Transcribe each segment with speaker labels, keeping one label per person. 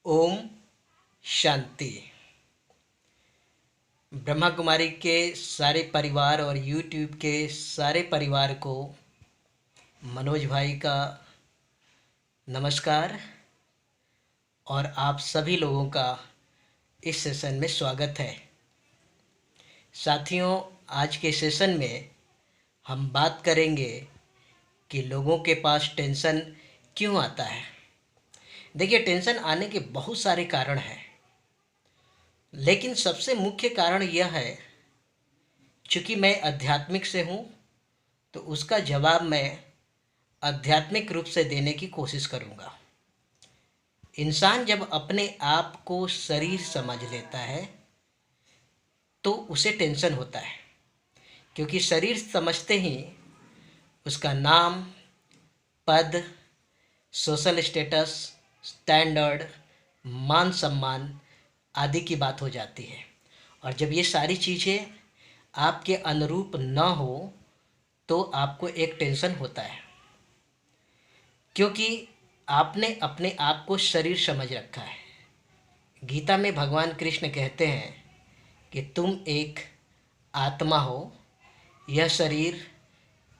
Speaker 1: ओम शांति। ब्रह्मा कुमारी के सारे परिवार और यूट्यूब के सारे परिवार को मनोज भाई का नमस्कार और आप सभी लोगों का इस सेशन में स्वागत है। साथियों, आज के सेशन में हम बात करेंगे कि लोगों के पास टेंशन क्यों आता है। देखिए, टेंशन आने के बहुत सारे कारण हैं, लेकिन सबसे मुख्य कारण यह है, चूँकि मैं आध्यात्मिक से हूँ तो उसका जवाब मैं आध्यात्मिक रूप से देने की कोशिश करूँगा। इंसान जब अपने आप को शरीर समझ लेता है तो उसे टेंशन होता है, क्योंकि शरीर समझते ही उसका नाम, पद, सोशल स्टेटस, स्टैंडर्ड, मान सम्मान आदि की बात हो जाती है। और जब ये सारी चीज़ें आपके अनुरूप न हो तो आपको एक टेंशन होता है, क्योंकि आपने अपने आप को शरीर समझ रखा है। गीता में भगवान कृष्ण कहते हैं कि तुम एक आत्मा हो, यह शरीर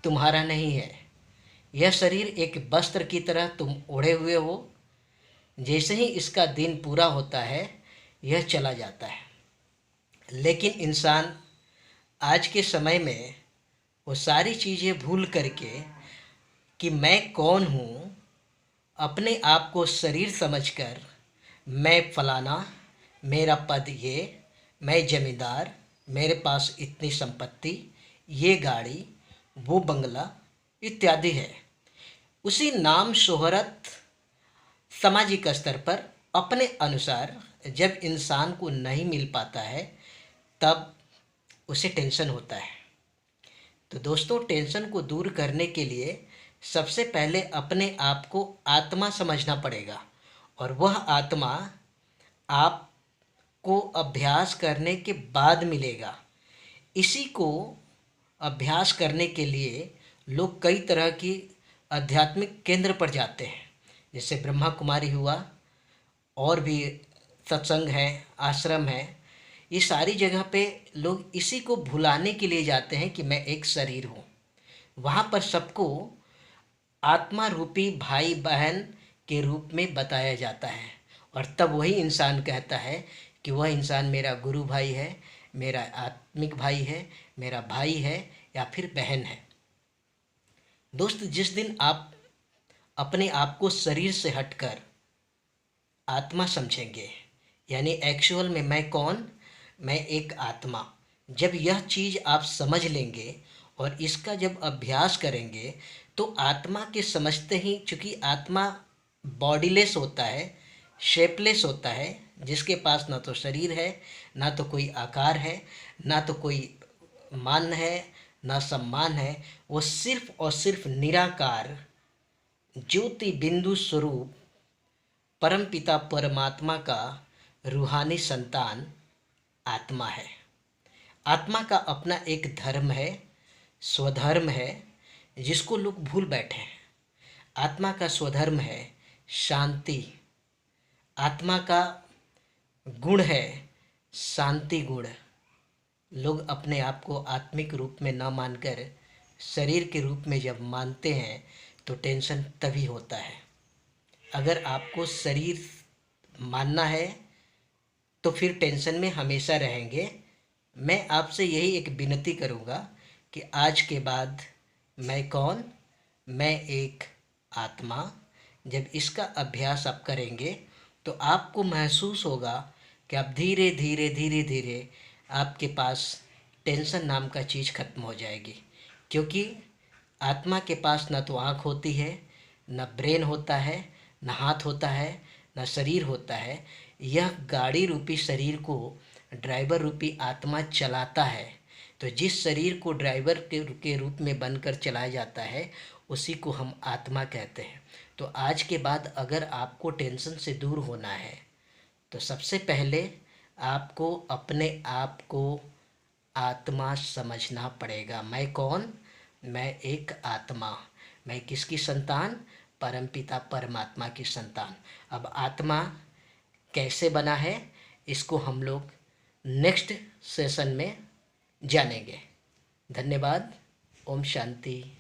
Speaker 1: तुम्हारा नहीं है। यह शरीर एक वस्त्र की तरह तुम ओढ़े हुए हो। जैसे ही इसका दिन पूरा होता है यह चला जाता है। लेकिन इंसान आज के समय में वो सारी चीज़ें भूल करके कि मैं कौन हूँ, अपने आप को शरीर समझकर मैं फलाना, मेरा पद ये, मैं जमींदार, मेरे पास इतनी संपत्ति, ये गाड़ी, वो बंगला इत्यादि है। उसी नाम शोहरत सामाजिक स्तर पर अपने अनुसार जब इंसान को नहीं मिल पाता है तब उसे टेंशन होता है। तो दोस्तों, टेंशन को दूर करने के लिए सबसे पहले अपने आप को आत्मा समझना पड़ेगा, और वह आत्मा आपको अभ्यास करने के बाद मिलेगा। इसी को अभ्यास करने के लिए लोग कई तरह की आध्यात्मिक केंद्र पर जाते हैं, जैसे ब्रह्मा कुमारी हुआ, और भी सत्संग है, आश्रम है। ये सारी जगह पे लोग इसी को भुलाने के लिए जाते हैं कि मैं एक शरीर हूँ। वहाँ पर सबको आत्मा रूपी भाई बहन के रूप में बताया जाता है, और तब वही इंसान कहता है कि वह इंसान मेरा गुरु भाई है, मेरा आत्मिक भाई है, मेरा भाई है या फिर बहन है। दोस्त, जिस दिन आप अपने आप को शरीर से हटकर आत्मा समझेंगे, यानी एक्चुअल में मैं कौन, मैं एक आत्मा, जब यह चीज़ आप समझ लेंगे और इसका जब अभ्यास करेंगे तो आत्मा के समझते ही, चूँकि आत्मा बॉडीलेस होता है, शेपलेस होता है, जिसके पास ना तो शरीर है, ना तो कोई आकार है, ना तो कोई मान है, ना सम्मान है। वो सिर्फ और सिर्फ निराकार ज्योति बिंदु स्वरूप परमपिता परमात्मा का रूहानी संतान आत्मा है। आत्मा का अपना एक धर्म है, स्वधर्म है, जिसको लोग भूल बैठे हैं। आत्मा का स्वधर्म है शांति। आत्मा का गुण है शांति गुण। लोग अपने आप को आत्मिक रूप में न मानकर शरीर के रूप में जब मानते हैं तो टेंशन तभी होता है। अगर आपको शरीर मानना है तो फिर टेंशन में हमेशा रहेंगे। मैं आपसे यही एक विनती करूँगा कि आज के बाद मैं कौन, मैं एक आत्मा, जब इसका अभ्यास आप करेंगे तो आपको महसूस होगा कि आप धीरे धीरे धीरे धीरे आपके पास टेंशन नाम का चीज़ खत्म हो जाएगी। क्योंकि आत्मा के पास ना तो आँख होती है, ना ब्रेन होता है, ना हाथ होता है, ना शरीर होता है। यह गाड़ी रूपी शरीर को ड्राइवर रूपी आत्मा चलाता है। तो जिस शरीर को ड्राइवर के रूप में बनकर चलाया जाता है उसी को हम आत्मा कहते हैं। तो आज के बाद अगर आपको टेंशन से दूर होना है तो सबसे पहले आपको अपने आप को आत्मा समझना पड़ेगा। मैं कौन, मैं एक आत्मा। मैं किसकी संतान, परमपिता परमात्मा की संतान। अब आत्मा कैसे बना है इसको हम लोग नेक्स्ट सेशन में जानेंगे। धन्यवाद। ओम शांति।